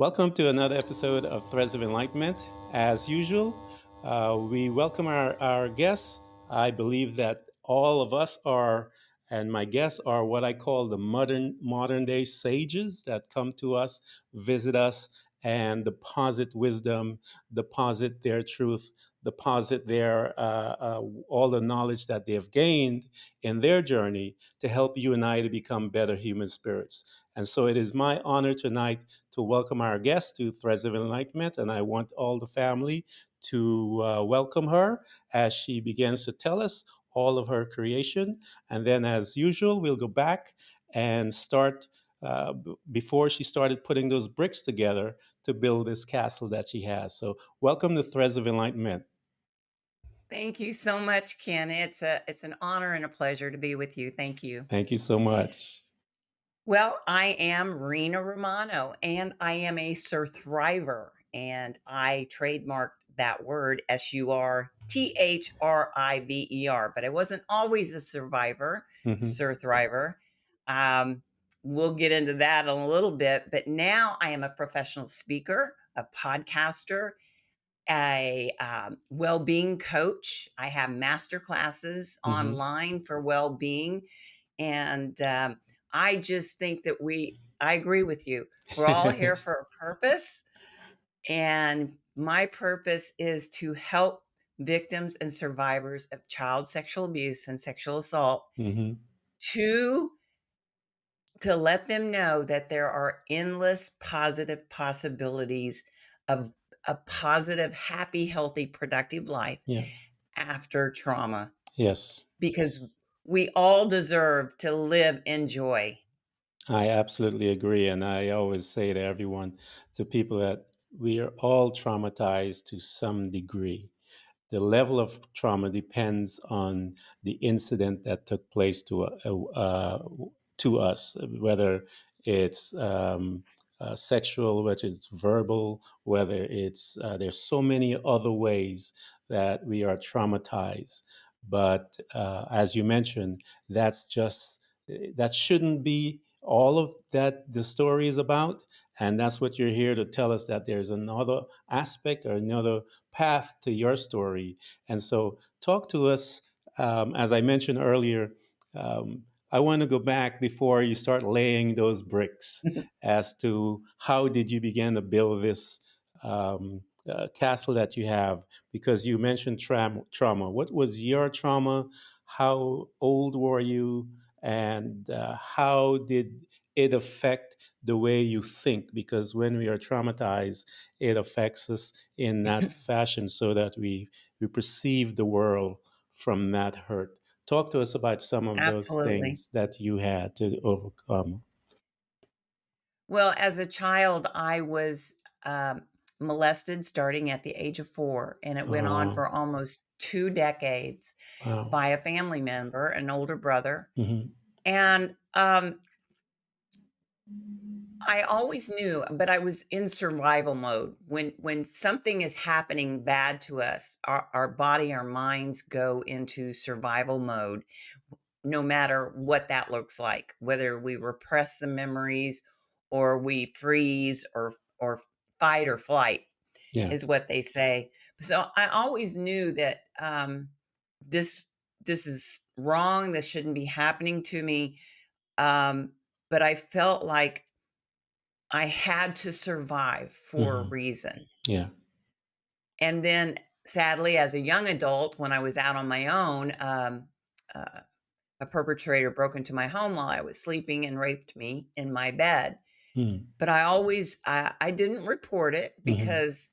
Welcome to another episode of Threads of Enlightenment. As usual, we welcome our guests. I believe that all of us are, and my guests are what I call the modern day sages that come to us, visit us, and deposit wisdom, deposit their truth, deposit their all the knowledge that they have gained in their journey to help you and I to become better human spirits. And so it is my honor tonight to welcome our guest to Threads of Enlightenment, and I want all the family to welcome her as she begins to tell us all of her creation. And then, as usual, we'll go back and start before she started putting those bricks together to build this castle that she has. So, welcome to Threads of Enlightenment. Thank you so much, Ken. It's an honor and a pleasure to be with you. Thank you. Thank you so much. Well, I am Rena Romano and I am a sur-THRIVER, and I trademarked that word SURTHRIVER, but I wasn't always a survivor, Hmm. sur-THRIVER. Um, we'll get into that in a little bit, but now I am a professional speaker, a podcaster, a well-being coach. I have master classes Hmm. online for well-being, and I just think that I agree with you. We're all here for a purpose, and my purpose is to help victims and survivors of child sexual abuse and sexual assault Hmm. to let them know that there are endless positive possibilities of a positive, happy, healthy, productive life Yeah. after trauma, Yes. because we all deserve to live in joy. I absolutely agree. And I always say to everyone, to people, that we are all traumatized to some degree. The level of trauma depends on the incident that took place to us, whether it's sexual, whether it's verbal, whether it's there's so many other ways that we are traumatized. But as you mentioned, that's just that shouldn't be all of that the story is about. And that's what you're here to tell us, that there's another aspect or another path to your story. And so, talk to us. As I mentioned earlier, I want to go back before you start laying those bricks as to how did you begin to build this castle that you have, because you mentioned trauma. What was your trauma? How old were you? And how did it affect the way you think? Because when we are traumatized, it affects us in that fashion, so that we perceive the world from that hurt. Talk to us about some of those Absolutely. things that you had to overcome. Well, as a child, I was molested starting at the age of 4, and it went on Oh, for almost 2 decades wow. by a family member, an older brother. Hmm. And I always knew, but I was in survival mode. When something is happening bad to us, our body, our minds go into survival mode, no matter what that looks like, whether we repress the memories or we freeze or fight or flight, Yeah. is what they say. So I always knew that this this is wrong. This shouldn't be happening to me. But I felt like I had to survive for a Hmm. reason. Yeah. And then, sadly, as a young adult, when I was out on my own, uh, a perpetrator broke into my home while I was sleeping and raped me in my bed. Mm. But I didn't report it Hmm. because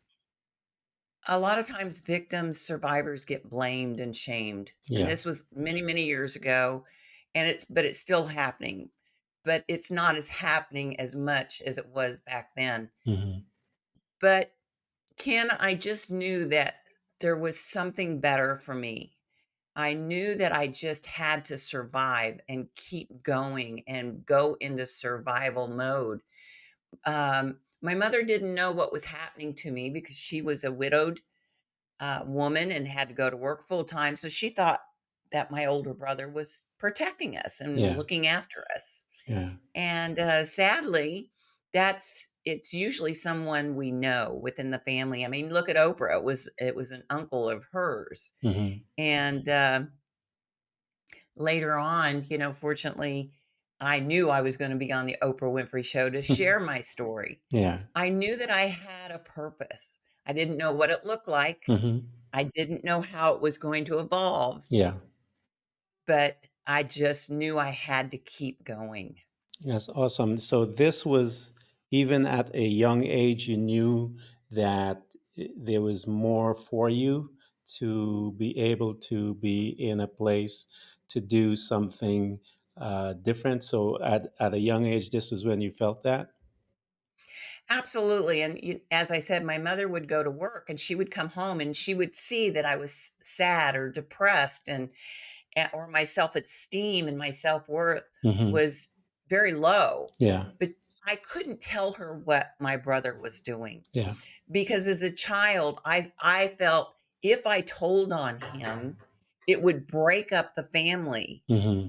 a lot of times victims, survivors get blamed and shamed. And Yeah. this was many, many years ago, and it's still happening, but it's not as happening as much as it was back then. Hmm. But Ken, I just knew that there was something better for me. I knew that I just had to survive and keep going and go into survival mode. My mother didn't know what was happening to me because she was a widowed woman and had to go to work full time. So she thought that my older brother was protecting us and Yeah. looking after us. Yeah. And sadly, it's usually someone we know within the family. I mean, look at Oprah. It was an uncle of hers. Mhm. And, later on, fortunately, I knew I was gonna be on the Oprah Winfrey Show to share my story. Yeah. I knew that I had a purpose. I didn't know what it looked like. Mhm. I didn't know how it was going to evolve, Yeah. but I just knew I had to keep going. That's awesome. So this was even at a young age, you knew that there was more for you to be able to be in a place to do something different. So at a young age, this was when you felt that. Absolutely, and as I said, my mother would go to work, and she would come home, and she would see that I was sad or depressed, or my self-esteem and my self-worth Hmm. was very low, Yeah. but I couldn't tell her what my brother was doing, Yeah. because as a child, I felt if I told on him, it would break up the family, Hmm.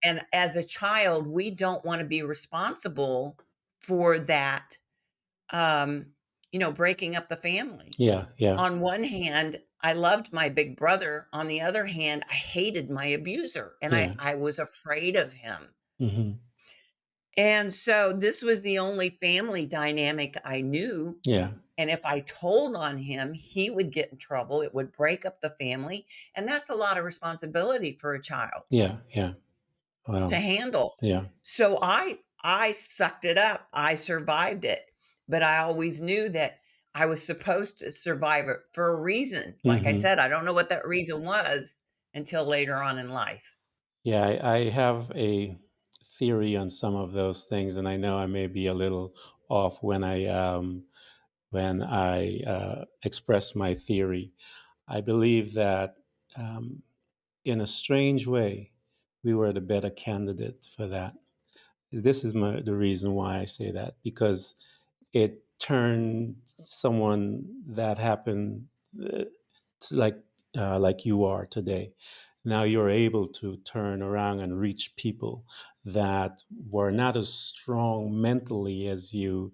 and as a child, we don't wanna be responsible for that, um, breaking up the family. Yeah. Yeah. On one hand, I loved my big brother. On the other hand, I hated my abuser, and I Yeah. I was afraid of him. Hmm. And so this was the only family dynamic I knew, Yeah. and if I told on him, he would get in trouble, it would break up the family, and that's a lot of responsibility for a child Yeah. Yeah. to Wow. handle. Yeah. So I sucked it up. I survived it. But I always knew that I was supposed to survive it for a reason. Like I Hmm. said, I don't know what that reason was until later on in life. Yeah, I have a theory on some of those things, and I know I may be a little off when I express my theory. I believe that um, in a strange way, we were the better candidate for that. This is the reason why I say that, because it turned someone that happened uh, like like you are today. Now you're able to turn around and reach people that were not as strong mentally as you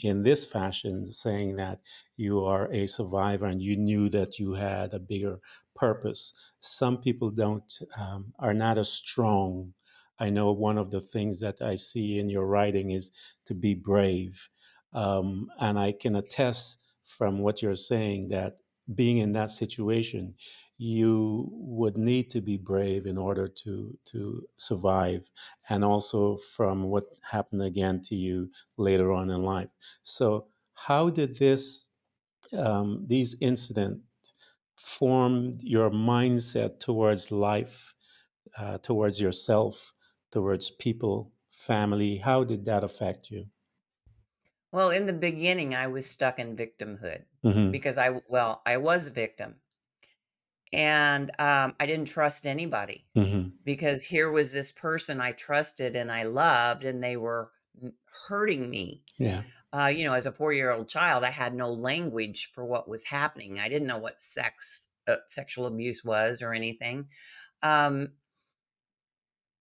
in this fashion, saying that you are a survivor and you knew that you had a bigger purpose. Some people don't are not as strong. I know one of the things that I see in your writing is to be brave, and I can attest from what you're saying that being in that situation, you would need to be brave in order to survive, and also from what happened again to you later on in life. So, how did these incidents form your mindset towards life, towards yourself, towards people, family? How did that affect you? Well, in the beginning, I was stuck in victimhood Hmm. because I was a victim, and I didn't trust anybody Hmm. because here was this person I trusted and I loved, and they were hurting me. Yeah. As a 4-year-old child, I had no language for what was happening. I didn't know what sexual abuse was or anything. Um,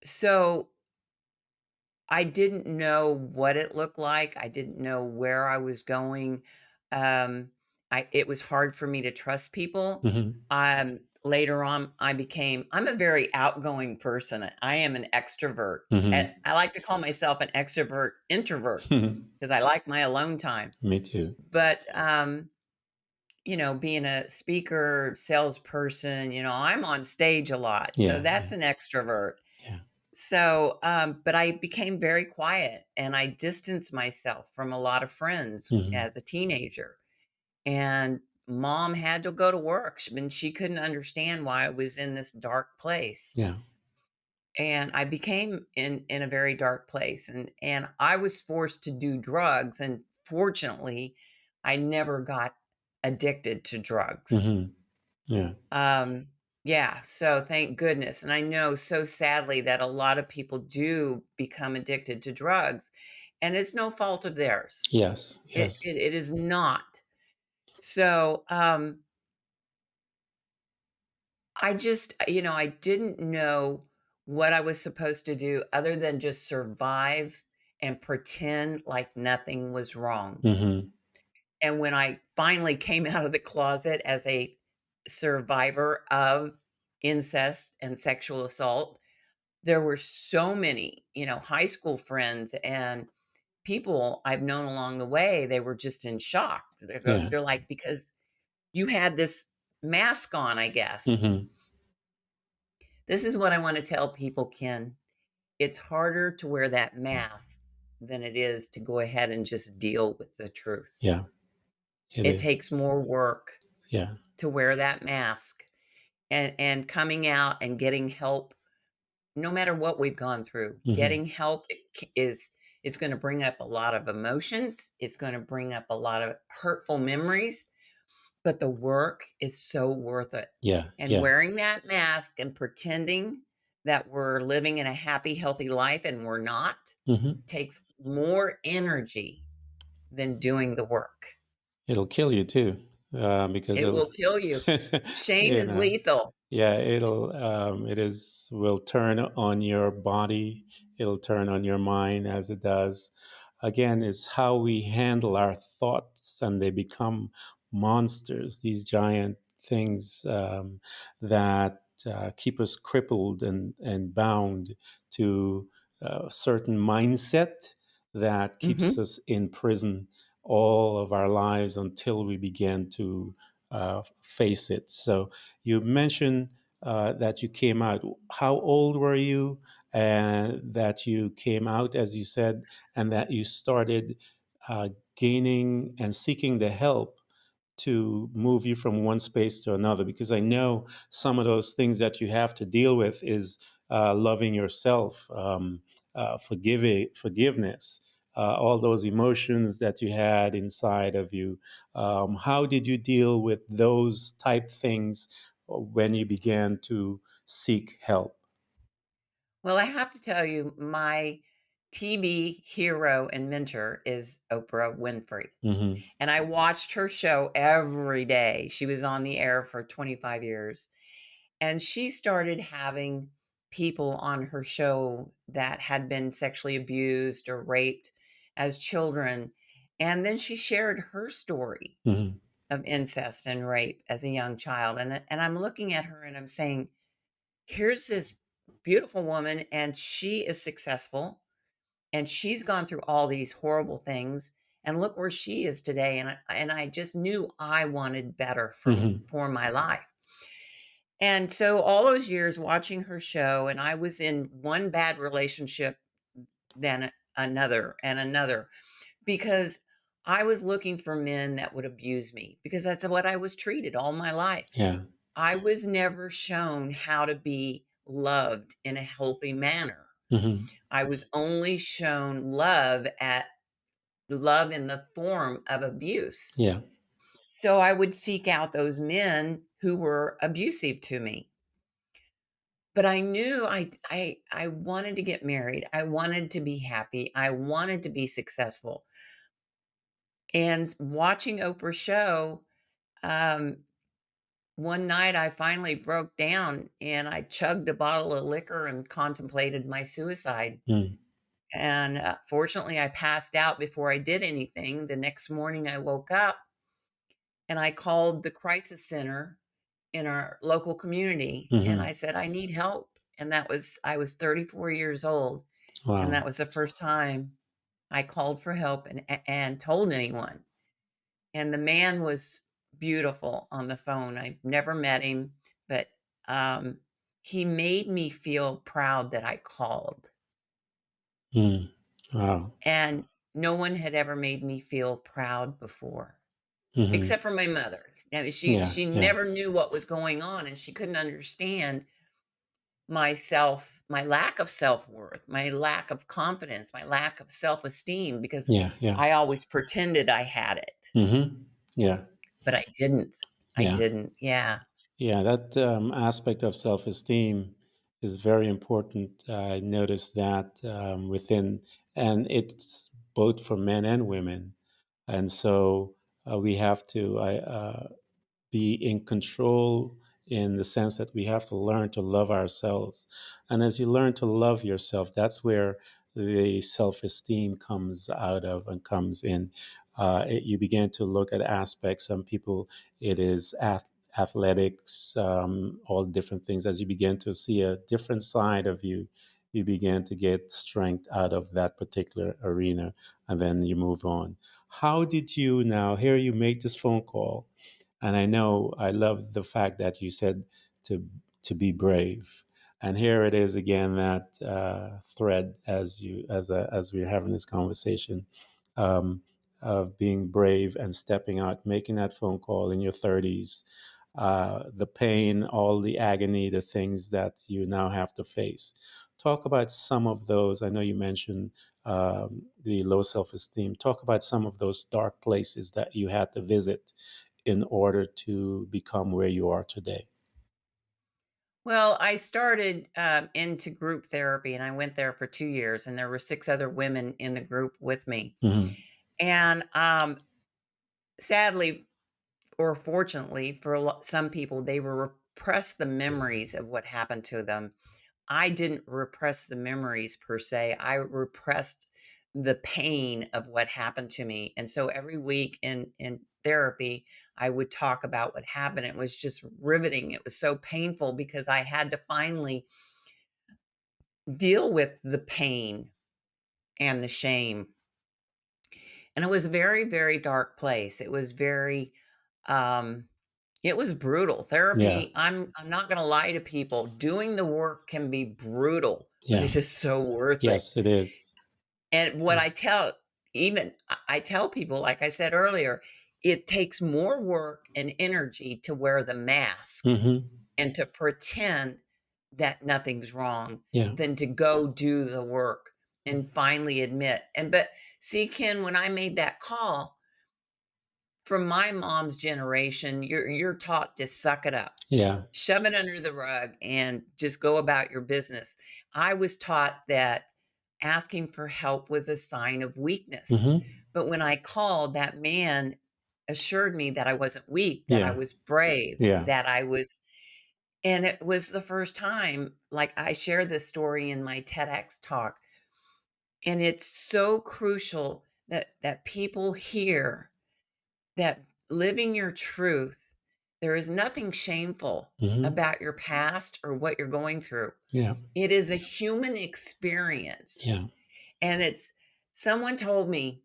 so I didn't know what it looked like. I didn't know where I was going. Um, it was hard for me to trust people. Hmm. Later on, I'm a very outgoing person. I am an extrovert. And Hmm. I like to call myself an extrovert introvert because I like my alone time. Me too. But being a speaker, salesperson, I'm on stage a lot. So Yeah. that's Yeah. an extrovert. Yeah. So, but I became very quiet and I distanced myself from a lot of friends Hmm. as a teenager. And mom had to go to work. She couldn't understand why I was in this dark place. Yeah. And I became in a very dark place, and I was forced to do drugs, and fortunately, I never got addicted to drugs. Hmm. Yeah. Um, yeah, so thank goodness, and I know so sadly that a lot of people do become addicted to drugs, and it's no fault of theirs. Yes. It Yes. it it is not. So, I just I didn't know what I was supposed to do other than just survive and pretend like nothing was wrong. Mhm. And when I finally came out of the closet as a survivor of incest and sexual assault, there were so many, high school friends and people I've known along the way, they were just in shock. Yeah. They're like, "Because you had this mask on, I guess." Mhm. This is what I wanna tell people, Ken. It's harder to wear that mask than it is to go ahead and just deal with the truth. Yeah, it It is. takes more work Yeah. to wear that mask and coming out and getting help no matter what we've gone through. Mhm. Getting help is gonna bring up a lot of emotions, it's gonna bring up a lot of hurtful memories, but the work is so worth it. Yeah, And yeah. wearing that mask and pretending that we're living in a happy, healthy life and we're not Mhm. takes more energy than doing the work. It'll kill you too, because It it'll will kill you. Shame you is know. lethal. Yeah, it is will turn on your body, it'll turn on your mind as it does. Again, it's how we handle our thoughts, and they become monsters, these giant things that keep us crippled and bound to a certain mindset that keeps Mhm. us in prison all of our lives until we begin to face it. So, you mentioned that you came out. How old were you? And that you came out, as you said, and that you started uh, gaining and seeking the help to move you from one space to another, because I know some of those things that you have to deal with is loving yourself, forgiveness, all those emotions that you had inside of you. How did you deal with those type things when you began to seek help? Well, I have to tell you, my TV hero and mentor is Oprah Winfrey, Hmm. and I watched her show every day. She was on the air for 25 years, and she started having people on her show that had been sexually abused or raped as children, and then she shared her story Hmm. of incest and rape as a young child, and I'm looking at her and I'm saying, "Here's this beautiful woman, and she is successful, and she's gone through all these horrible things, and look where she is today," and I just knew I wanted better Hmm. for my life. And so all those years watching her show, and I was in one bad relationship, then another and another, because I was looking for men that would abuse me because that's what I was treated all my life. Yeah. I was never shown how to be loved in a healthy manner. Hmm. I was only shown love in the form of abuse. Yeah. So I would seek out those men who were abusive to me. But I knew I wanted to get married. I wanted to be happy. I wanted to be successful. And watching Oprah's show, um, one night I finally broke down and I chugged a bottle of liquor and contemplated my suicide. Mm. And fortunately, I passed out before I did anything. The next morning, I woke up and I called the crisis center in our local community and I Hmm. said, "I need help." And I was 34 years old. And that Wow. was the first time I called for help and told anyone. And the man was beautiful on the phone. I've never met him, but um, he made me feel proud that I called. Mm. Wow. And no one had ever made me feel proud before, Hmm. except for my mother. I mean, Yeah. she Yeah. never knew what was going on, and she couldn't understand my lack of self-worth, my lack of confidence, my lack of self-esteem because Yeah. Yeah. I always pretended I had it, Hmm. Yeah. but I didn't. I Yeah. didn't. Yeah. Yeah, that aspect of self esteem is very important. I noticed that within, and it's both for men and women. And so we have to be in control in the sense that we have to learn to love ourselves. And as you learn to love yourself, that's where the self-esteem comes out of and comes in. You begin to look at aspects. Some people, it is athletics, all different things. As you begin to see a different side of you, you begin to get strength out of that particular arena, and then you move on. How did you now? Here you make this phone call, and I know I love the fact that you said to be brave. And here it is again, that thread as we're having this conversation, um, of being brave and stepping out, making that phone call in your 30s, the pain, all the agony, the things that you now have to face. Talk about some of those. I know you mentioned the low self esteem. Talk about some of those dark places that you had to visit in order to become where you are today. Well, I started into group therapy and I went there for 2 years, and there were 6 other women in the group with me. Hmm. And sadly, or fortunately for some people, they were repressed the memories of what happened to them. I didn't repress the memories per se. I repressed the pain of what happened to me. And so every week in therapy, I would talk about what happened. It was just riveting. It was so painful because I had to finally deal with the pain and the shame. And it was a very, very dark place. It was very um it was brutal. Yeah. Therapy, I'm not going to lie to people. Doing the work can be brutal, but Yeah. it is so worth it. Yes, it is. And what I Yes. tell even I tell people, like I said earlier, it takes more work and energy to wear the mask Hmm. and to pretend that nothing's wrong Yeah. than to go do the work and finally admit. And but see, Ken, when I made that call, from my mom's generation, you're taught to suck it up, Yeah. shove it under the rug, and just go about your business. I was taught that asking for help was a sign of weakness. Hmm. But when I called, that man assured me that I wasn't weak, that I Yeah. was brave, Yeah. that I was, and it was the first time, like I shared this story in my TEDx talk, and it's so crucial that people hear that living your truth, there is nothing shameful Hmm. about your past or what you're going through. Yeah. It is a human experience. Yeah. And it's someone told me,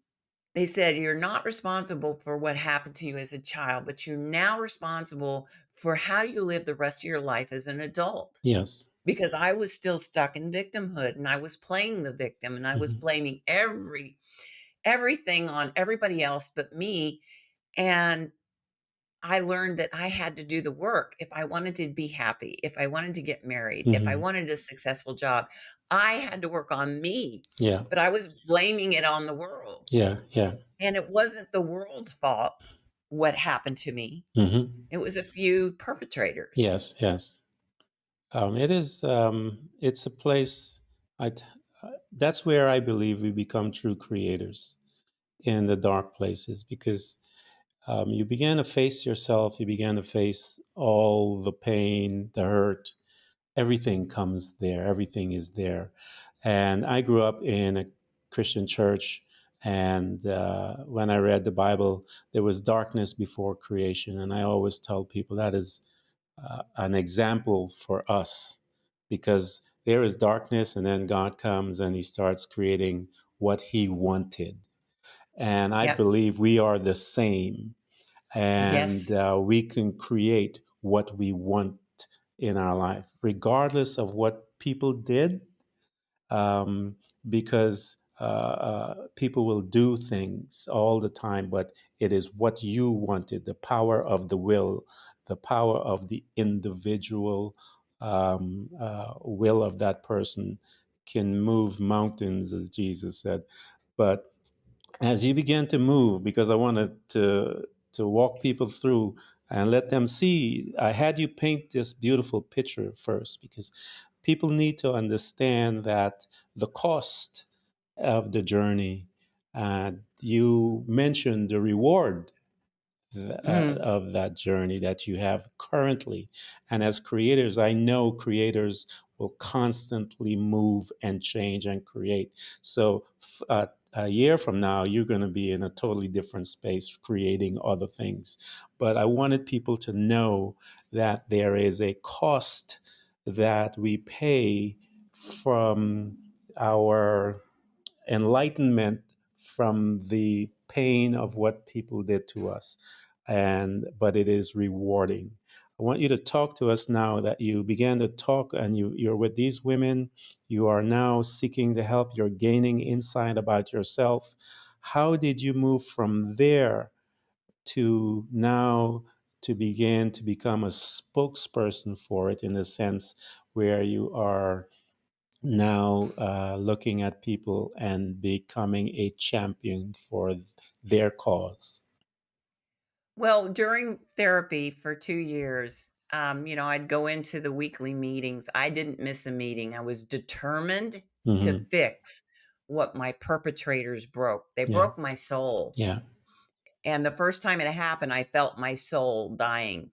they said, you're not responsible for what happened to you as a child, but you're now responsible for how you live the rest of your life as an adult. Yes. Because I was still stuck in victimhood and I was playing the victim and I was Hmm. blaming everything on everybody else but me. And I learned that I had to do the work if I wanted to be happy, if I wanted to get married, if I Hmm. wanted a successful job. I had to work on me, Yeah. but I was blaming it on the world. Yeah. Yeah. And it wasn't the world's fault what happened to me. Hmm. It was a few perpetrators. Yes. Yes. It is. It's a place. I. t- that's where I believe we become true creators, in the dark places, because you begin to face yourself. You begin to face all the pain, the hurt. Everything comes there. Everything is there. And I grew up in a Christian church, and when I read the Bible, there was darkness before creation. And I always tell people that is an example for us, because there is darkness, and then God comes and He starts creating what He wanted. And I Yep. believe we are the same, and Yes. we can create what we want in our life, regardless of what people did, um, because people will do things all the time, but it is what you wanted, the power of the will, the power of the individual will of that person can move mountains, as Jesus said. But as you begin to move, because I wanted to walk people through and let them see, I had you paint this beautiful picture first, because people need to understand that the cost of the journey. You mentioned the reward Mm. of that journey that you have currently, and as creators, I know creators will constantly move and change and create. So a year from now, you're going to be in a totally different space creating other things. But I wanted people to know that there is a cost that we pay from our enlightenment from the pain of what people did to us, and but it is rewarding. I want you to talk to us now that you began to talk and you're with these women. You are now seeking the help. You're gaining insight about yourself. How did you move from there to now to begin to become a spokesperson for it, in a sense where you are now looking at people and becoming a champion for their cause? Well, during therapy for 2 years, I'd go into the weekly meetings. I didn't miss a meeting. I was determined to Hmm. fix what my perpetrators broke. They Yeah, broke my soul. yeah. And the first time it happened, I felt my soul dying.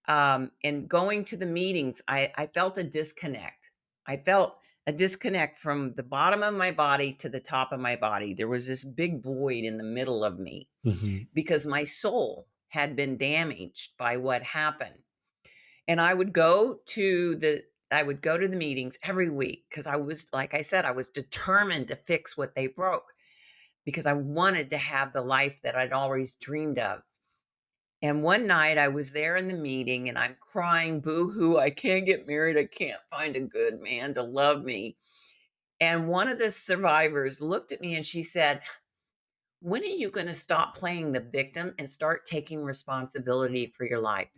And going to the meetings, I felt a disconnect. I felt a disconnect from the bottom of my body to the top of my body. There was this big void in the middle of me Hmm. because my soul had been damaged by what happened. And I would go to the meetings every week because I was, like I said, I was determined to fix what they broke because I wanted to have the life that I'd always dreamed of. And one night I was there in the meeting and I'm crying, boo hoo, I can't get married. I can't find a good man to love me. And one of the survivors looked at me and she said, "When are you going to stop playing the victim and start taking responsibility for your life?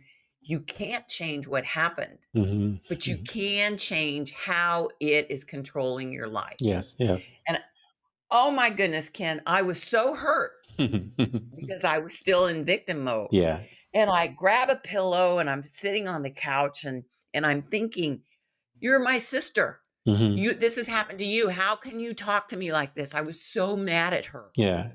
You can't change what happened, Hmm. but you can change how it is controlling your life." Yes, yes. And oh my goodness, Ken, I was so hurt because I was still in victim mode. Yeah. And I grab a pillow and I'm sitting on the couch and I'm thinking, "You're my sister. Hmm. This has happened to you. How can you talk to me like this?" I was so mad at her. Yeah.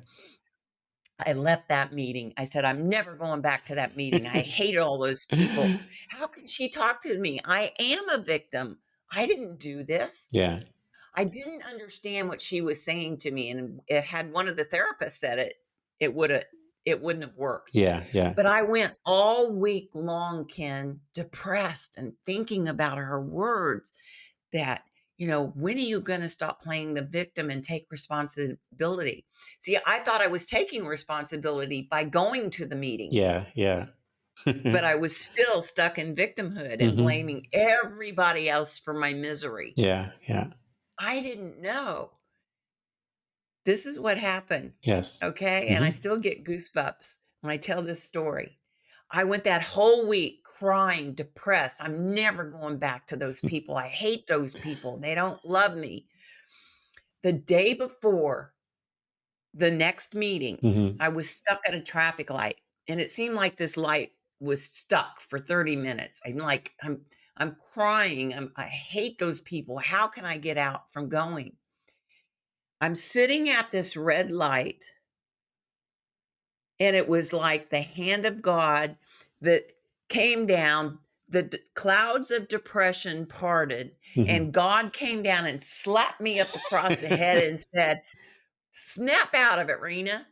I left that meeting. I said, "I'm never going back to that meeting. I hated all those people. How can she talk to me? I am a victim. I didn't do this." Yeah. I didn't understand what she was saying to me. And it had one of the therapists said it, it would have it wouldn't have worked. Yeah. Yeah. But I went all week long, Ken, depressed and thinking about her words that, when are you going to stop playing the victim and take responsibility? See, I thought I was taking responsibility by going to the meetings, Yeah. Yeah. but I was still stuck in victimhood and Hmm. blaming everybody else for my misery. Yeah. Yeah. I didn't know. This is what happened. Yes. Okay. And I Hmm. still get goosebumps when I tell this story. I went that whole week crying, depressed. I'm never going back to those people. I hate those people. They don't love me. The day before the next meeting, Hmm. I was stuck at a traffic light and it seemed like this light was stuck for 30 minutes. I'm crying. I hate those people. How can I get out from going? I'm sitting at this red light and it was like the hand of God that came down, the clouds of depression parted, Hmm. and God came down and slapped me up across the head and said, "Snap out of it, Rena.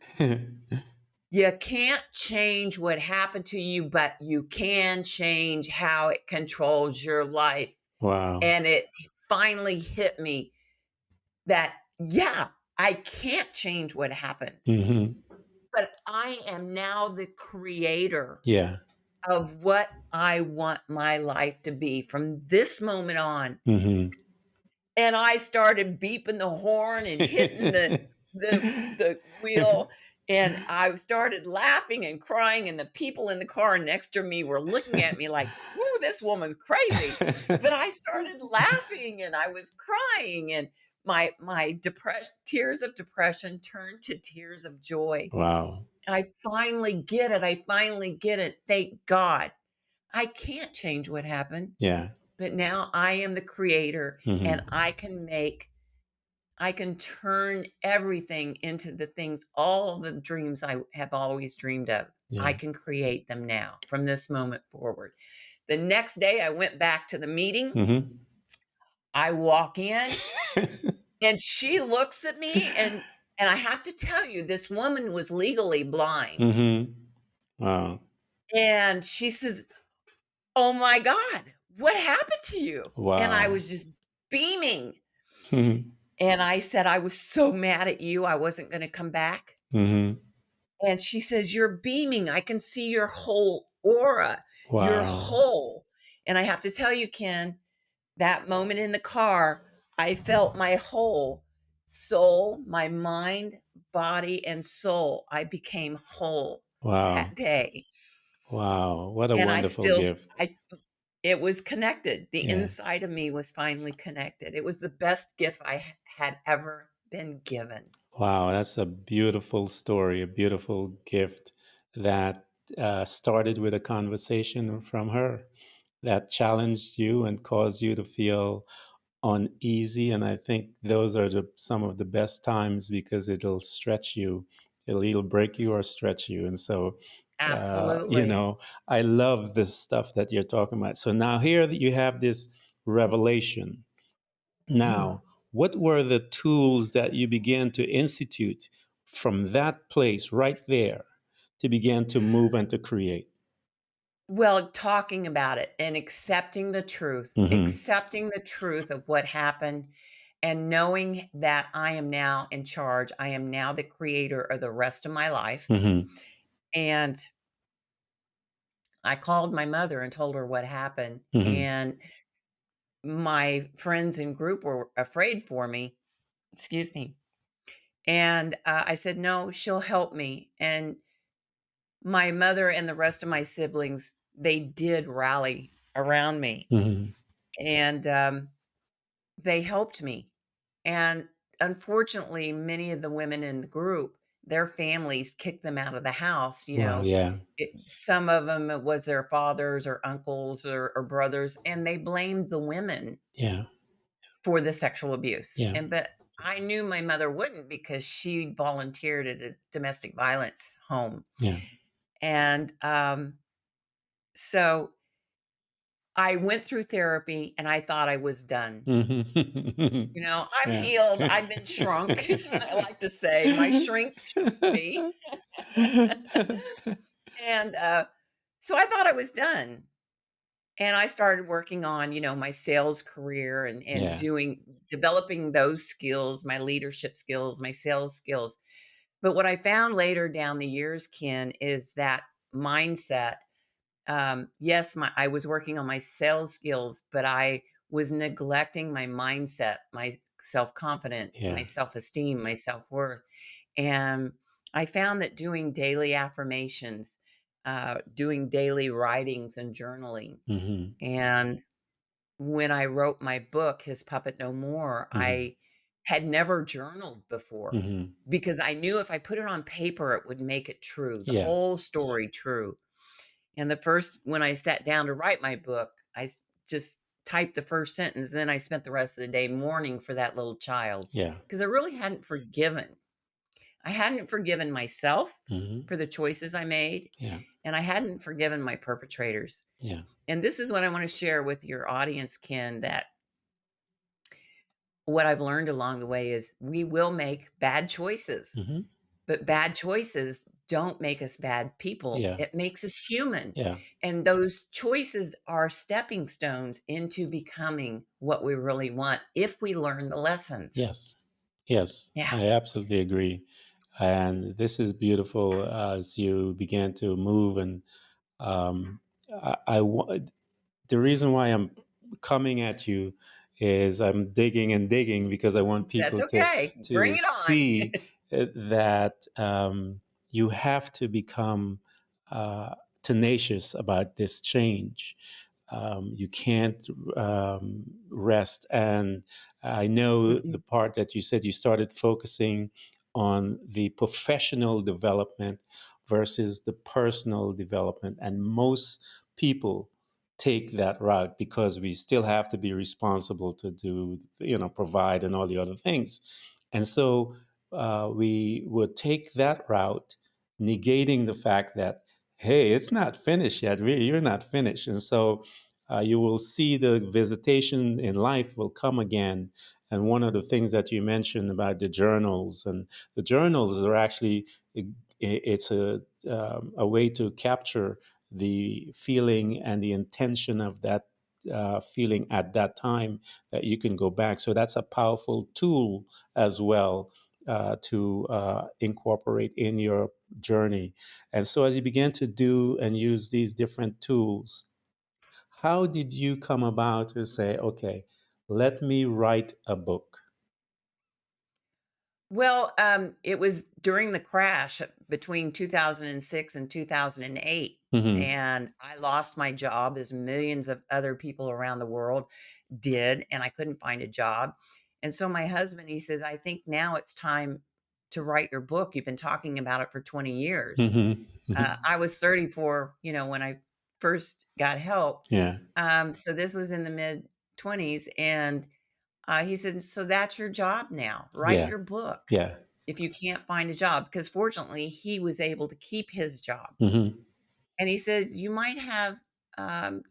You can't change what happened to you, but you can change how it controls your life." Wow. And it finally hit me that, yeah, I can't change what happened, Hmm. but I am now the creator Yeah. of what I want my life to be from this moment on. Hmm. And I started beeping the horn and hitting the wheel, and I started laughing and crying, and the people in the car next to me were looking at me like, "Ooh, this woman's crazy." But I started laughing and I was crying, and my depression tears of depression turned to tears of joy. Wow. I finally get it. I finally get it. Thank God. I can't change what happened, Yeah. but now I am the creator and Hmm. I can turn everything into the things, all the dreams I have always dreamed of. I Yeah. can create them now from this moment forward. The next day I went back to the meeting Hmm. I walk in and she looks at me and I have to tell you, this woman was legally blind. Mhm. Wow. And she says, "Oh my god, what happened to you?" And I Wow. was just beaming. Mhm. And I said, "I was so mad at you, I wasn't gonna come back." Mhm. And she says, "You're beaming. I can see your whole aura. You're Wow. whole." And I have to tell you, Ken, that moment in the car, I felt my whole soul, my mind, body, and soul. I became whole that Wow. day. Wow. What a And I wonderful still gift. I it was connected. The Yeah. inside of me was finally connected. It was the best gift I had ever been given. Wow, that's a beautiful story, a beautiful gift that started with a conversation from her that challenged you and caused you to feel uneasy. And I think those are some of the best times because it'll stretch you, it'll either break you or stretch you. And so, you Absolutely. know, I love this stuff that you're talking about. So now here that you have this revelation. Now, what were the tools that you began to institute from that place right there to begin to move and to create? Well, talking about it and Mm-hmm. accepting the truth of what happened and knowing that I am now in charge. I am now the creator of the rest of my life. Mm-hmm. And I called my mother and told her what happened. Mm-hmm. And my friends in group were afraid for me. Excuse me. And I said, no, she'll help me. And my mother and the rest of my siblings, they did rally around me. Mm-hmm. And they helped me, and unfortunately, many of the women in the group, their families kicked them out of the house, Wow. Yeah. some of them, it was their fathers or uncles or brothers, and they blamed the women Yeah. for the sexual abuse, Yeah. but I knew my mother wouldn't because she volunteered at a domestic violence home, Yeah. and, so I went through therapy, and I thought I was done. Mm-hmm. I'm Yeah. healed, I've been shrunk. I like to say my shrink shrunk me. And, so I thought I was done. And I started working on, my sales career and Yeah. doing developing those skills, my leadership skills, my sales skills. But what I found later down the years, Ken, is that mindset. Yes, I was working on my sales skills, but I was neglecting my mindset, my self-confidence, my Yeah. self-esteem, my self-worth. And I found that doing daily affirmations, doing daily writings and journaling. Mm-hmm. And when I wrote my book, His Puppet No More, Mm-hmm. I had never journaled before Mm-hmm. because I knew if I put it on paper, it would make it true, the Yeah. whole story true. And when I sat down to write my book, just typed the first sentence. Then I spent the rest of the day mourning for that little child Yeah. because I really hadn't forgiven. I hadn't forgiven myself Mm-hmm. for the choices I made, Yeah. and I hadn't forgiven my perpetrators. Yeah. And this is what I want to share with your audience, Ken, that what I've learned along the way is we will make bad choices. Mm-hmm. But bad choices don't make us bad people. Yeah. It makes us human. Yeah. And those choices are stepping stones into becoming what we really want if we learn the lessons. Yes. Yes. Yeah, I absolutely agree. And this is beautiful as you began to move. And um, I, the reason why I'm coming at you is I'm digging and digging because I want that's people okay. to Bring it on. see that you have to become tenacious about this change. You can't rest. And I know the Mm-mm, part that you said you started focusing on the professional development versus the personal development. And most people take that route because we still have to be responsible to do, provide and all the other things. And so we would take that route, negating the fact that, hey, it's not finished yet. You're not finished. And so you will see the visitation in life will come again. And one of the things that you mentioned about the journals, and the journals are actually, it's a way to capture the feeling and the intention of that feeling at that time, that you can go back. So that's a powerful tool as well, to incorporate in your journey. And so, as you began to do and use these different tools, how did you come about to say, okay, let me write a book? Well, it was during the crash between 2006 and 2008, Hmm. and I lost my job as millions of other people around the world did, and I couldn't find a job. And so my husband, he says, "I think now it's time to write your book. You've been talking about it for 20 years." Hmm. Hmm. I was 34, when I first got help. Yeah, So this was in the mid 20s, and he said, "So that's your job now. Write yeah, your book yeah. if you can't find a job." Because fortunately, he was able to keep his job. Hmm. And he said, "You might have,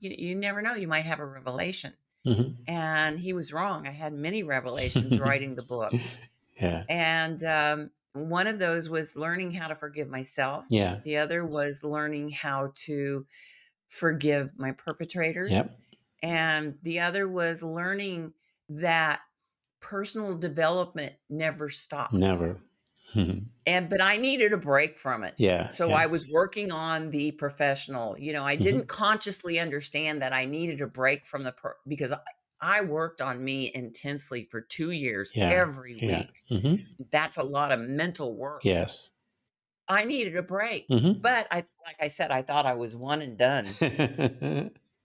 you never know, you might have a revelation." Hmm. And he was wrong. I had many revelations writing the book. Yeah, And one of those was learning how to forgive myself. yeah, The other was learning how to forgive my perpetrators. yep, And the other was learning that personal development never stops. never. Hmm. But I needed a break from it. Yeah, So yeah. I was working on the professional. I didn't Hmm. consciously understand that I needed a break from because I worked on me intensely for 2 years Yeah, every yeah. week. Hmm. That's a lot of mental work. Yes. I needed a break, Hmm. but like I said, I thought I was one and done,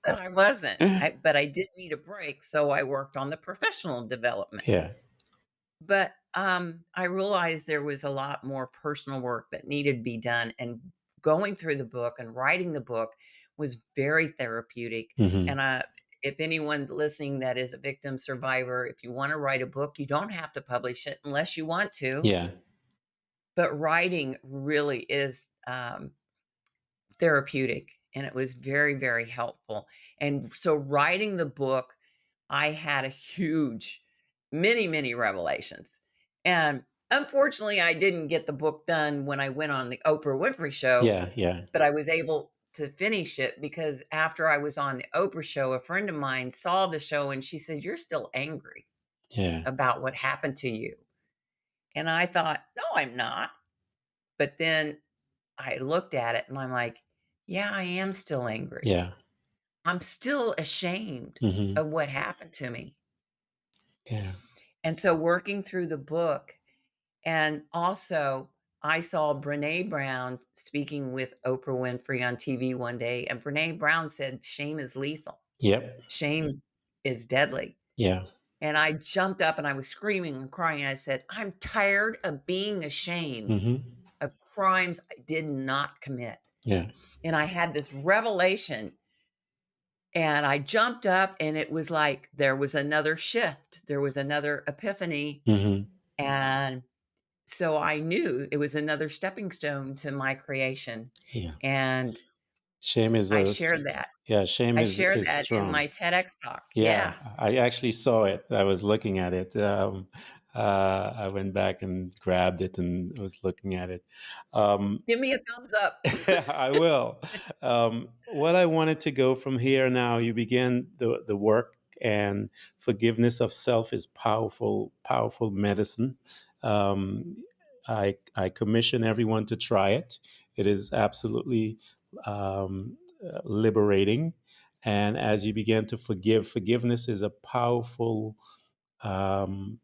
but I wasn't. But I did need a break, so I worked on the professional development. Yeah, But, I realized there was a lot more personal work that needed to be done, and going through the book and writing the book was very therapeutic, hmm, and, if anyone listening that is a victim survivor, if you wanna write a book, you don't have to publish it unless you want to, yeah, but writing really is, therapeutic, and it was very, very helpful. And so writing the book, I had a huge many, many revelations. And unfortunately, I didn't get the book done when I went on the Oprah Winfrey Show, yeah, yeah, but I was able to finish it because after I was on the Oprah Show, a friend of mine saw the show and she said, "You're still angry yeah, about what happened to you." And I thought, "No, I'm not." But then I looked at it and I'm like, "Yeah, I am still angry. yeah, I'm still ashamed hmm, of what happened to me." yeah, And so working through the book, and also I saw Brené Brown speaking with Oprah Winfrey on TV one day, and Brené Brown said, "Shame is lethal. yep, Shame is deadly." yeah, And I jumped up and I was screaming and crying. I said, "I'm tired of being ashamed hmm, of crimes I did not commit." yeah, And I had this revelation, and I jumped up, and it was like there was another shift. There was another epiphany. hmm, And so I knew it was another stepping stone to my creation. yeah. And Shame is I a, shared that. yeah, shame I shared is that in strong. my TEDx talk. Yeah, Yeah. I actually saw it. I was looking at it. I went back and grabbed it and was looking at it. Um, Give me a thumbs up. I will. What I wanted to go from here now, you begin the work, and forgiveness of self is powerful, powerful medicine. Um, I commission everyone to try it. It is absolutely liberating. And as you begin to forgive, forgiveness is a powerful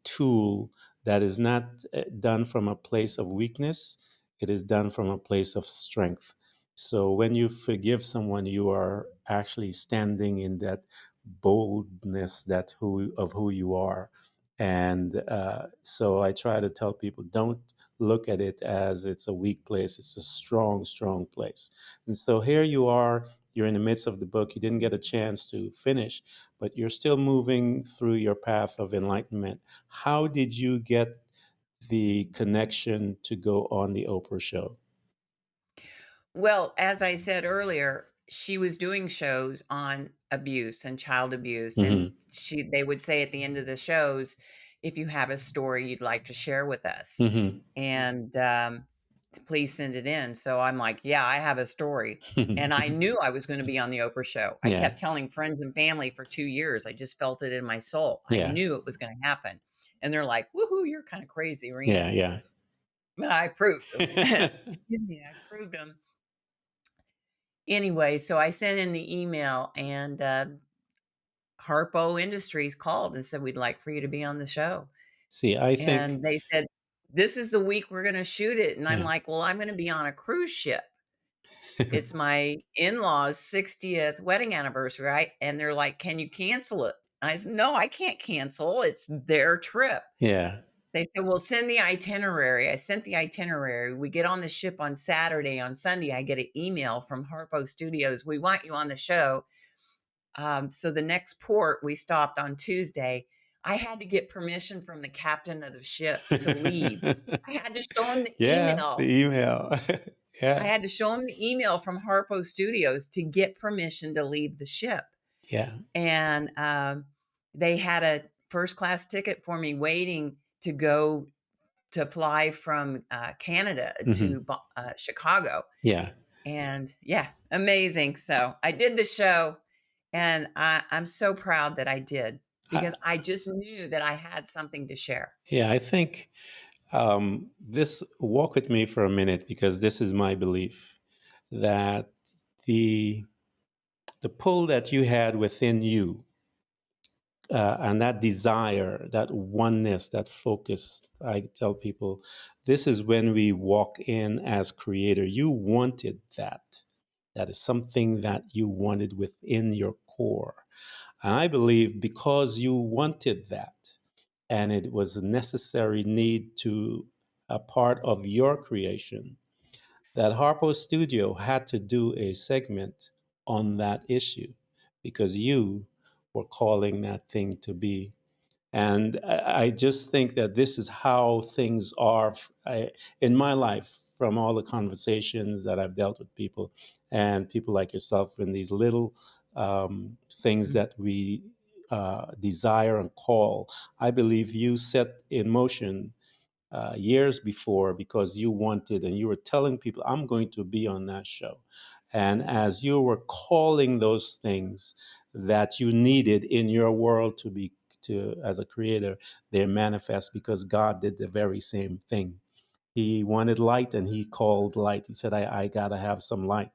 tool that is not done from a place of weakness, it is done from a place of strength. So when you forgive someone, you are actually standing in that boldness that who of who you are. And so I try to tell people, don't look at it as it's a weak place. It's a strong, strong place. And so here you are, you're in the midst of the book. You didn't get a chance to finish, but you're still moving through your path of enlightenment. How did you get the connection to go on the Oprah show? Well, as I said earlier, she was doing shows on abuse and child abuse, and Hmm. they would say at the end of the shows, "If you have a story you'd like to share with us, Hmm. and, please send it in." So I'm like, "Yeah, I have a story." And I knew I was gonna be on the Oprah show. I Yeah. kept telling friends and family for 2 years. I just felt it in my soul. I Yeah. knew it was gonna happen. And they're like, "Woohoo, you're kinda crazy, Rena." Yeah. Yeah. But I proved them. Excuse me, I proved them. Anyway, so I sent in the email, and, Harpo Industries called and said, "We'd like for you to be on the show." See, I think, And they said, "This is the week we're gonna shoot it." And I'm yeah. like, "Well, I'm gonna be on a cruise ship. It's my in-laws' 60th wedding anniversary, right?" And they're like, "Can you cancel it?" I said, "No, I can't cancel. It's their trip." Yeah. They said, "Well, send the itinerary." I sent the itinerary. We get on the ship on Saturday. On Sunday, I get an email from Harpo Studios. "We want you on the show." So the next port we stopped on Tuesday, I had to get permission from the captain of the ship to leave. I had to show him the Yeah, the email. email. I Yeah. had to show him the email from Harpo Studios to get permission to leave the ship. Yeah. And they had a first class ticket for me waiting to go to fly from Canada to Hmm. Chicago. Yeah. And yeah, amazing. So I did the show, and I'm so proud that I did I, because I just knew that I had something to share. yeah, I think, this walk with me for a minute, because this is my belief that the the pull that you had within you, and that desire, that oneness, that focus. I tell people, this is when we walk in as creator. You wanted that. That is something that you wanted within your core. And I believe because you wanted that, and it was a necessary need to a part of your creation, that Harpo Studio had to do a segment on that issue because you were calling that thing to be. And I just think that this is how things are in my life, from all the conversations that I've dealt with people and people like yourself, in these little, things Mhm. that we, desire and call. I believe you set in motion, years before, because you wanted and you were telling people, I'm going to be on that show. And as you were calling those things that you needed in your world to be, to as a creator, they manifest, because God did the very same thing. He wanted light and he called light. He said, I gotta have some light.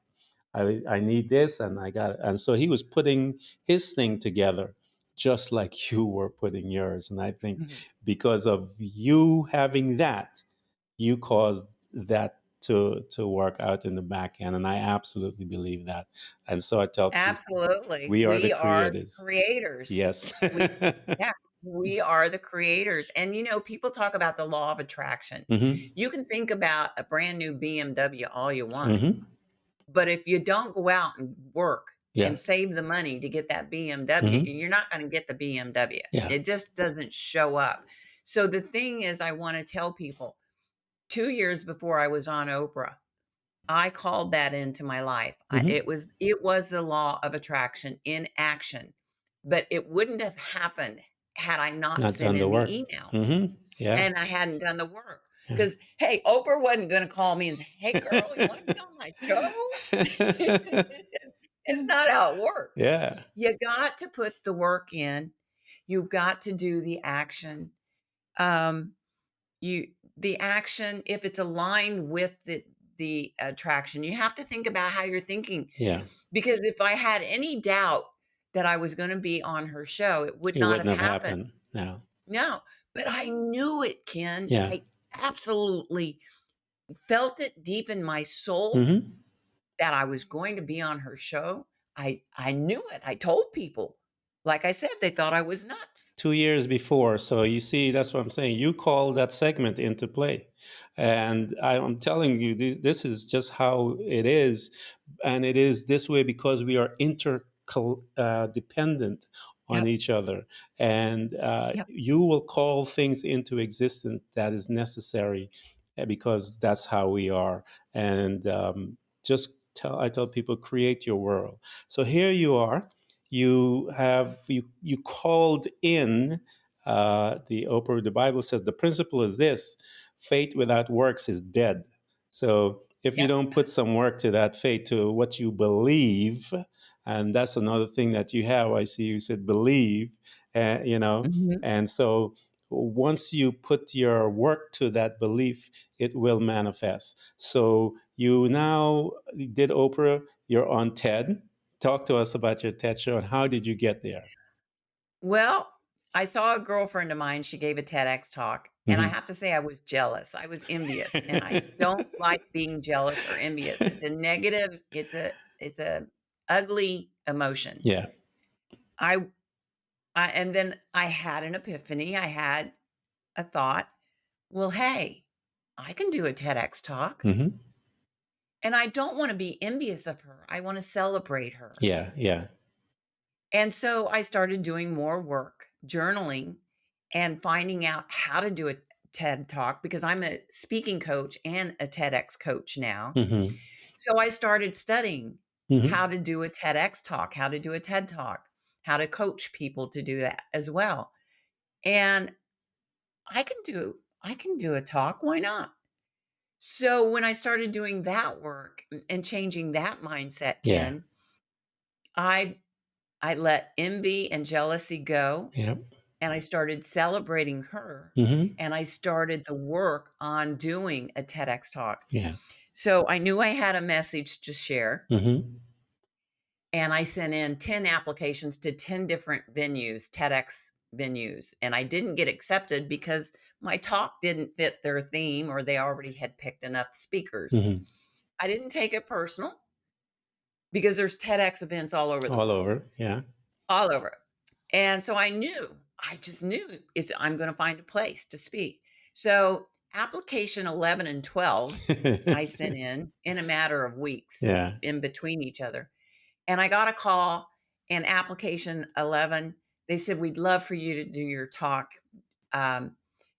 I need this and I got it. And so he was putting his thing together just like you were putting yours. And I think Mhm. because of you having that, you caused that to work out in the back end. And I absolutely believe that. And so I tell people, Absolutely. we are the We are the creators. creators. Yes. We Yeah, we are the creators. And people talk about the law of attraction. Hmm. You can think about a brand new BMW all you want, Hmm. but if you don't go out and work Yeah. and save the money to get that BMW, Hmm. you're not gonna get the BMW. Yeah. It just doesn't show up. So the thing is, I wanna tell people, 2 years before I was on Oprah, I called that into my life. Hmm. It was the law of attraction in action, but it wouldn't have happened had I not Not sent done the in the work. email Hmm. Yeah. and I hadn't done the work. Yeah. Because hey, Oprah wasn't gonna call me and say, "Hey, girl, you wanna be on my show?" It's not how it works. Yeah. You got to put the work in. You've got to do the action. Um, the action, if it's aligned with the attraction, you have to think about how you're thinking. Yeah. Because if I had any doubt that I was gonna be on her show, it would It not wouldn't have have happened. happened. No. No, but I knew it, Ken. Yeah. I absolutely felt it deep in my soul Hmm. that I was going to be on her show. I knew it. I told people. Like I said, they thought I was nuts. 2 years before. So you see, that's what I'm saying. You called that segment into play. And I'm telling you, this is just how it is. And it is this way because we are interdependent on Yep, each other. And yep. you will call things into existence that is necessary, because that's how we are. And just I tell people, create your world. So here you are. You called in the Oprah. The Bible says the principle is this: faith without works is dead. So if you Yep. don't put some work to that faith, to what you believe, and that's another thing that you have. I see you said believe, Mhm. and so once you put your work to that belief, it will manifest. So you now did Oprah, you're on TED. Talk to us about your TED show and how did you get there? Well, I saw a girlfriend of mine, she gave a TEDx talk, and I Hmm. have to say I was jealous. I was envious, and I don't like being jealous or envious. It's a negative, it's a ugly emotion. Yeah. I and then I had an epiphany. I had a thought, "Well, hey, I can do a TEDx talk." Hmm. And I don't wanna be envious of her. I wanna celebrate her. Yeah. Yeah. And so I started doing more work, journaling, and finding out how to do a TED Talk because I'm a speaking coach and a TEDx coach now. Hmm. So I started studying Hmm. how to do a TEDx talk, how to do a TED Talk, how to coach people to do that as well. And I can do a talk, why not? So when I started doing that work and changing that mindset, Yeah. Ken, I I let envy and jealousy go, Yeah. and I started celebrating her, Hmm. and I started the work on doing a TEDx talk. Yeah. So I knew I had a message to share, Hmm. and I sent in 10 applications to 10 different venues, TEDx venues, and I didn't get accepted because my talk didn't fit their theme or they already had picked enough speakers. Hmm. I didn't take it personal because there's TEDx events all over the All world. over. Yeah. All over. And so I just knew I'm gonna find a place to speak. So, application 11 and 12, I sent in a matter of weeks Yeah. in between each other. And I got a call in application 11. They said, "We'd love for you to do your talk. Um,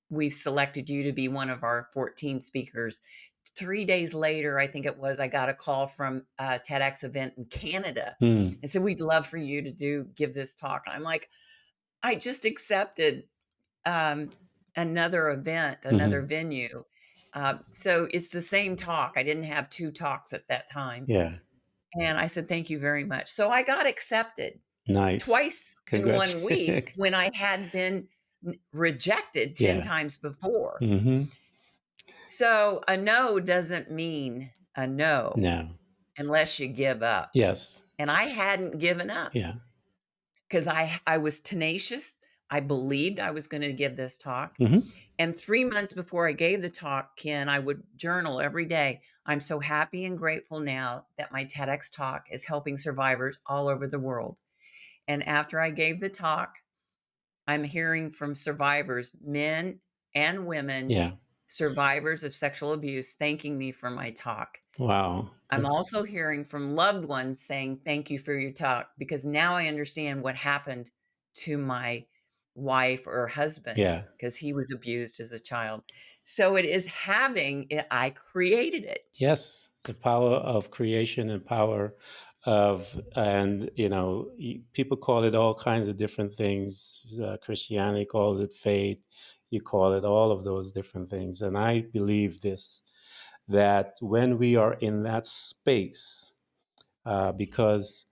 we've selected you to be one of our 14 speakers." 3 days later, I think it was, I got a call from a TEDx event in Canada Mm. and said, "We'd love for you to give this talk." And I'm like, "I just accepted, um, another event, another Hmm. venue." So it's the same talk. I didn't have 2 talks at that time. Yeah. And I said, "Thank you very much." So I got accepted Nice. twice in Congrats. 1 week when I had been rejected 10 Yeah. times before. Hmm. So a no doesn't mean a no No. unless you give up. Yes. And I hadn't given up Yeah. because I was tenacious. I believed I was gonna give this talk. Hmm. And 3 months before I gave the talk, Ken, I would journal every day. "I'm so happy and grateful now that my TEDx talk is helping survivors all over the world." And after I gave the talk, I'm hearing from survivors, men and women, Yeah. survivors of sexual abuse, thanking me for my talk. Wow. I'm also hearing from loved ones saying, "Thank you for your talk," because now I understand what happened to my wife or husband Yeah. because he was abused as a child. So it is having it, I created it. Yes, the power of creation and power of, and people call it all kinds of different things. Christianity calls it faith. You call it all of those different things. And I believe this, that when we are in that space, because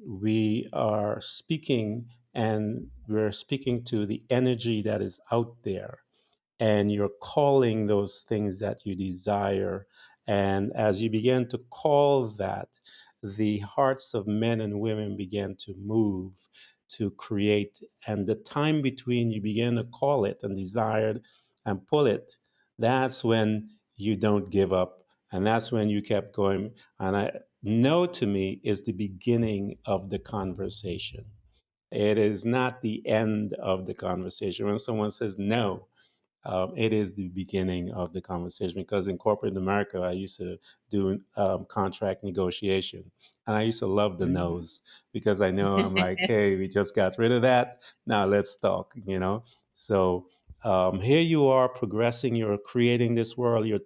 we are speaking and we're speaking to the energy that is out there, and you're calling those things that you desire. And as you begin to call that, the hearts of men and women begin to move to create. And the time between you begin to call it and desire it and pull it, that's when you don't give up. And that's when you kept going. And I know, to me, is the beginning of the conversation. It is not the end of the conversation. When someone says no, it is the beginning of the conversation, because in corporate America, I used to do contract negotiation, and I used to love the Mhm. no's, because I know, I'm like, hey, we just got rid of that. Now let's talk. So here you are progressing, you're creating this world, you're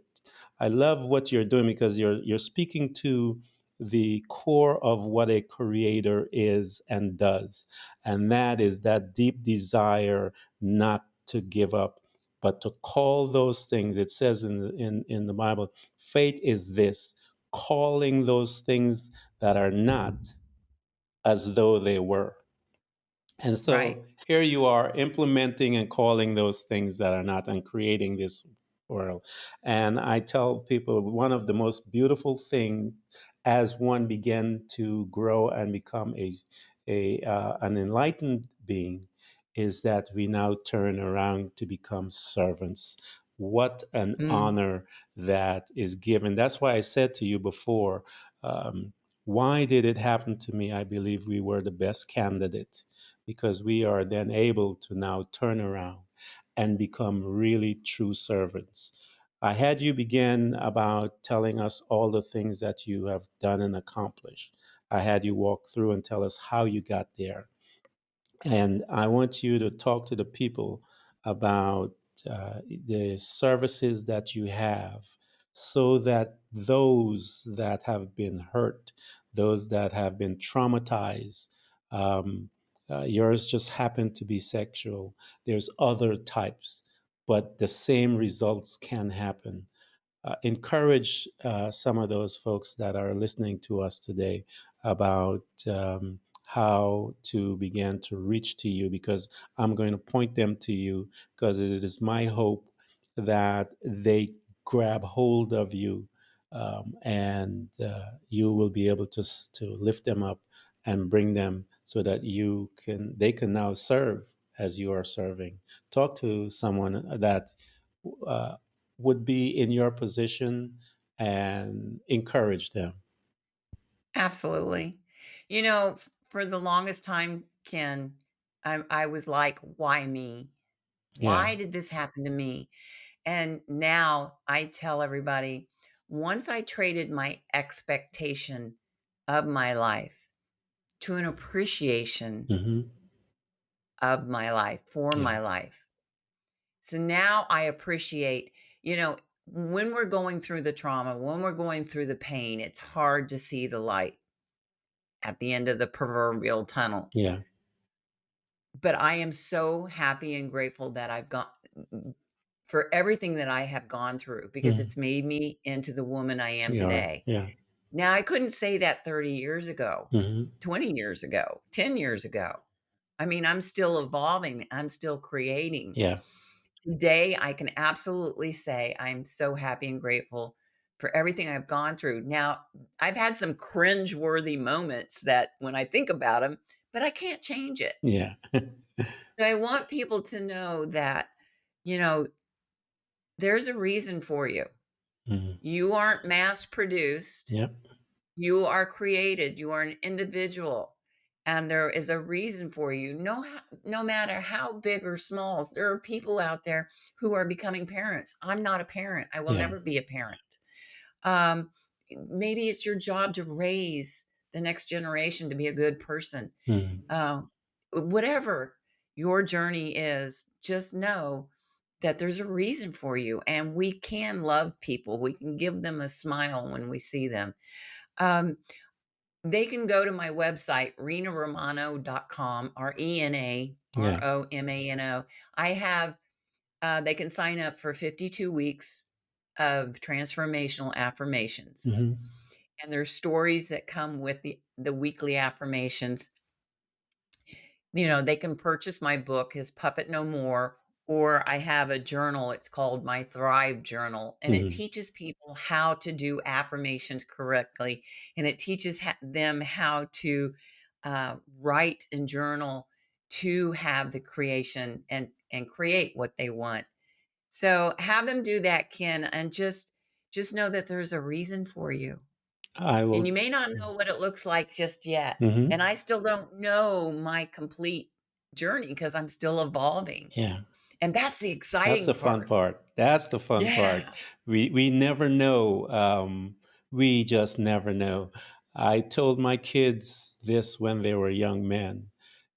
I love what you're doing because you're speaking to the core of what a creator is and does, and that is that deep desire not to give up, but to call those things. It says in the Bible, faith is this, calling those things that are not as though they were. And Right. so here you are implementing and calling those things that are not and creating this world. And I tell people one of the most beautiful things as one began to grow and become an enlightened being is that we now turn around to become servants. What an Mm, honor that is given. That's why I said to you before, um, why did it happen to me? I believe we were the best candidate because we are then able to now turn around and become really true servants. I had you begin about telling us all the things that you have done and accomplished. I had you walk through and tell us how you got there. And I want you to talk to the people about the services that you have so that those that have been hurt, those that have been traumatized, um, yours just happened to be sexual. There's other types, but the same results can happen. Encourage some of those folks that are listening to us today about how to begin to reach to you because I'm going to point them to you because it is my hope that they grab hold of you and you will be able to lift them up and bring them so that they can now serve as you are serving. Talk to someone that uh, would be in your position and encourage them. absolutely. For the longest time, Ken, I was like, "Why me? Yeah. Why did this happen to me?" And now I tell everybody, once I traded my expectation of my life to an appreciation Hmm. of my life, for Yeah. my life. So now I appreciate, when we're going through the trauma, when we're going through the pain, it's hard to see the light at the end of the proverbial tunnel. Yeah. But I am so happy and grateful that I've gone for everything that I have gone through because Hmm. it's made me into the woman I am Yeah. today. Yeah. Now, I couldn't say that 30 years ago, Hmm. 20 years ago, 10 years ago. I mean, I'm still evolving, I'm still creating. Yeah. Today, I can absolutely say I'm so happy and grateful for everything I've gone through. Now, I've had some cringe-worthy moments that when I think about them, but I can't change it. Yeah. So I want people to know that, you know, there's a reason for you. Hmm. You aren't mass produced. Yep. You are created. You are an individual. And there is a reason for you. No matter how big or small, there are people out there who are becoming parents. I'm not a parent. I will Yeah. never be a parent. Um, Maybe it's your job to raise the next generation to be a good person. Hmm. Uh, whatever your journey is, just know that there's a reason for you, and we can love people. We can give them a smile when we see them. Um, they can go to my website, renaromano.com, Yeah. RenaRomano. I have, they can sign up for 52 weeks of transformational affirmations. Hmm. And there's stories that come with the weekly affirmations. They can purchase my book, His Puppet No More, or I have a journal. It's called my Thrive Journal, and it Hmm. teaches people how to do affirmations correctly, and it teaches them how to write and journal to have the creation and create what they want. So have them do that, Ken, and just know that there's a reason for you. I And you will. may not know what it looks like just yet. And Hmm. I still don't know my complete journey because I'm still evolving. Yeah. And that's the That's exciting the fun part. part. That's the fun part. Yeah. We never know. We just never know. I told my kids this when they were young men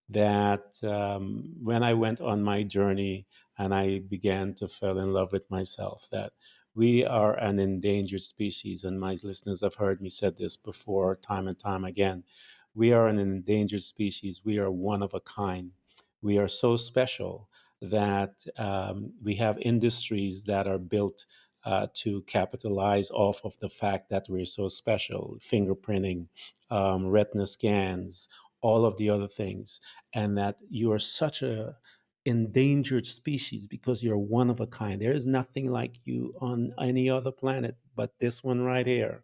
that when I went on my journey and I began to fall in love with myself, that We are an endangered species, and my listeners have heard me said this before, time and time again. We are an endangered species. We are one of a kind. We are so special that we have industries that are built to capitalize off of the fact that we're so special. Fingerprinting, retina scans, all of the other things, and that you are such a endangered species because you're one of a kind. There is nothing like you on any other planet but this one right here.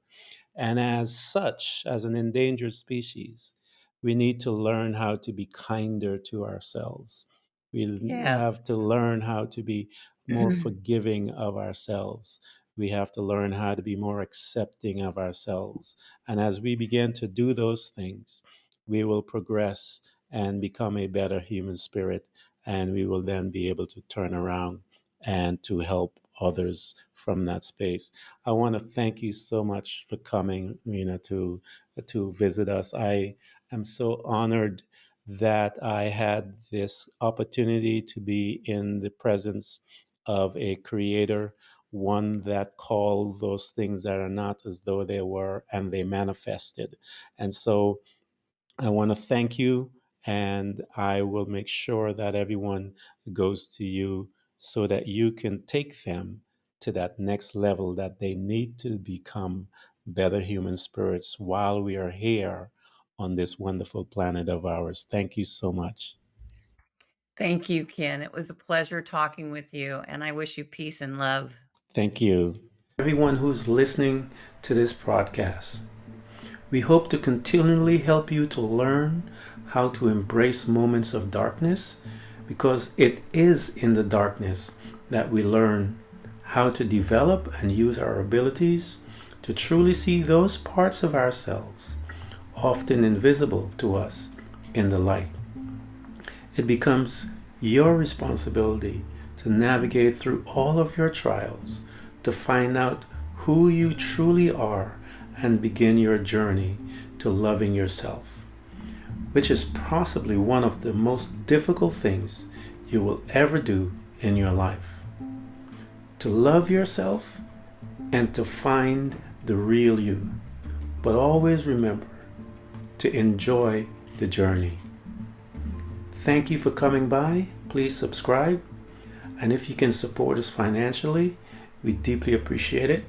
And as such, as an endangered species, we need to learn how to be kinder to ourselves. We have to Yes. learn how to be more forgiving of ourselves. We have to learn how to be more accepting of ourselves. And as we begin to do those things, we will progress and become a better human spirit. And we will then be able to turn around and to help others from that space. I want to thank you so much for coming, to visit us. I am so honored that I had this opportunity to be in the presence of a creator, one that called those things that are not as though they were, and they manifested. And so I want to thank you, and I will make sure that everyone goes to you so that you can take them to that next level that they need to become better human spirits while we are here on this wonderful planet of ours. Thank you so much. Thank you, Ken. It was a pleasure talking with you, and I wish you peace and love. Thank you. Everyone who's listening to this podcast, we hope to continually help you to learn how to embrace moments of darkness, because it is in the darkness that we learn how to develop and use our abilities to truly see those parts of ourselves, often invisible to us, in the light. It becomes your responsibility to navigate through all of your trials, to find out who you truly are, and begin your journey to loving yourself, which is possibly one of the most difficult things you will ever do in your life. To love yourself and to find the real you. But always remember to enjoy the journey. Thank you for coming by. Please subscribe. And if you can support us financially, we deeply appreciate it.